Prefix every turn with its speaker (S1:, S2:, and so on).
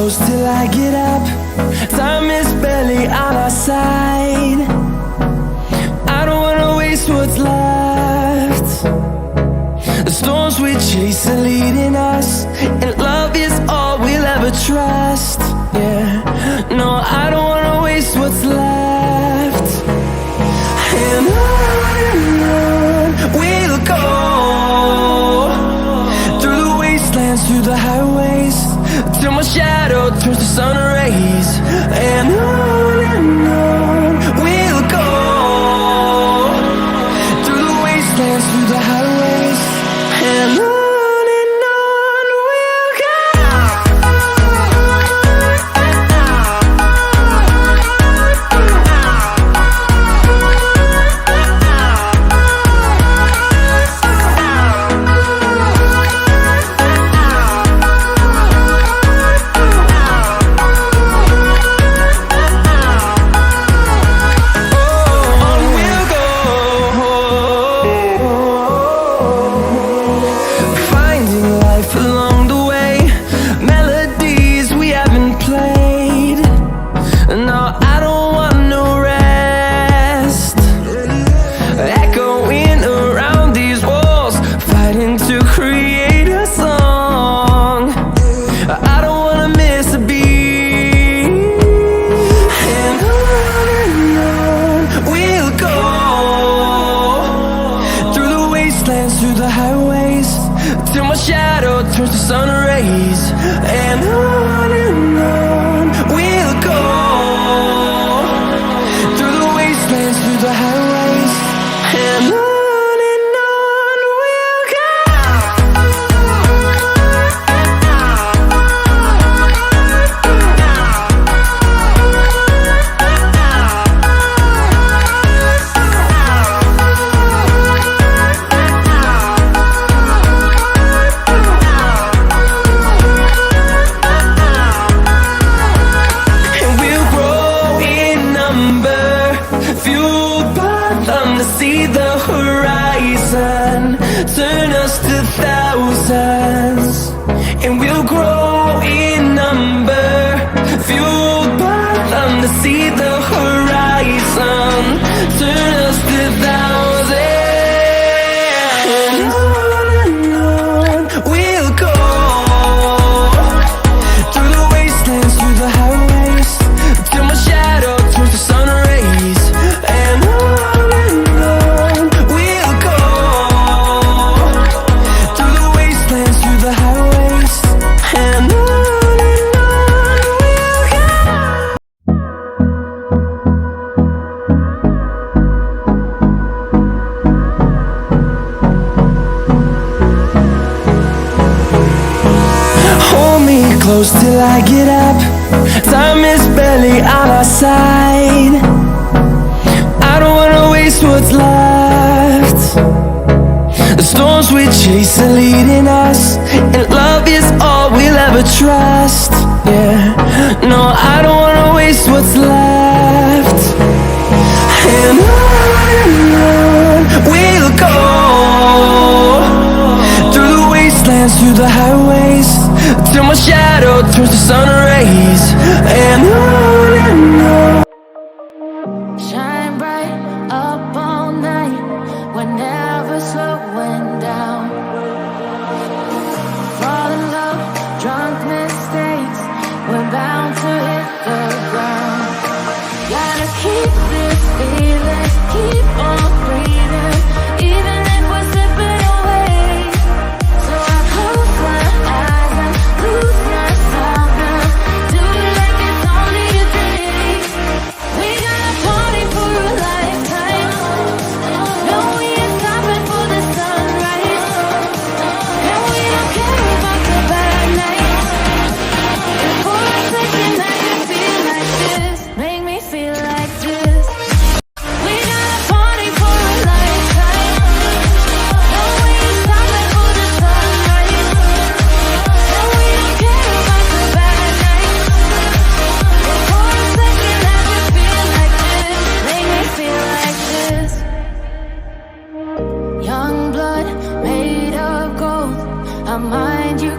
S1: close till I get up. Time is barely on our side. I don't wanna waste what's left. The storms we chase are leading us, and love is all we'll ever trust. Yeah, no, I don't wanna waste what's left. And on we'll go, through the wastelands, through the highways, till my shadow turns to sun rays. And on we'll go, through the wastelands, through the highways, and on. Through the highways, till my shadow turns to sun rays. And on we'll go, through the wastelands, through the highways, and on. See the horizon, turn us to thousands, and we'll grow in number, fueled by them to see the horizon, turn us to thousands. And on we'll go, through the wastelands, through the highways, till my shadow turns to sun rays. And close till I get up. Time is barely on our side. I don't wanna waste what's left. The storms we chase are leading us, and love is all we'll ever trust. Yeah, no, I don't wanna waste what's left. And on we'll go, through the wastelands, through the highways, till my shadow turns to sun rays. And on.
S2: Shine bright up all night, we're never slowing down. Fall in love, drunk mistakes, we're bound to hit the ground. Gotta keep this feeling, keep on breathing, even if we're slipping away. So I close my eyes and lose myself now. Do it like it's only a dream. We got a party for a lifetime. No, we ain't stopping for the sunrise. And we don't care about the bad nights. And for a second I can feel like this. Make me feel like this. We got a party for a lifetime. No, we ain't stopping for the sunrise. And we don't care about the bad nights. And for a second I can feel like this. Make me feel like this. Young blood made of gold, a mind you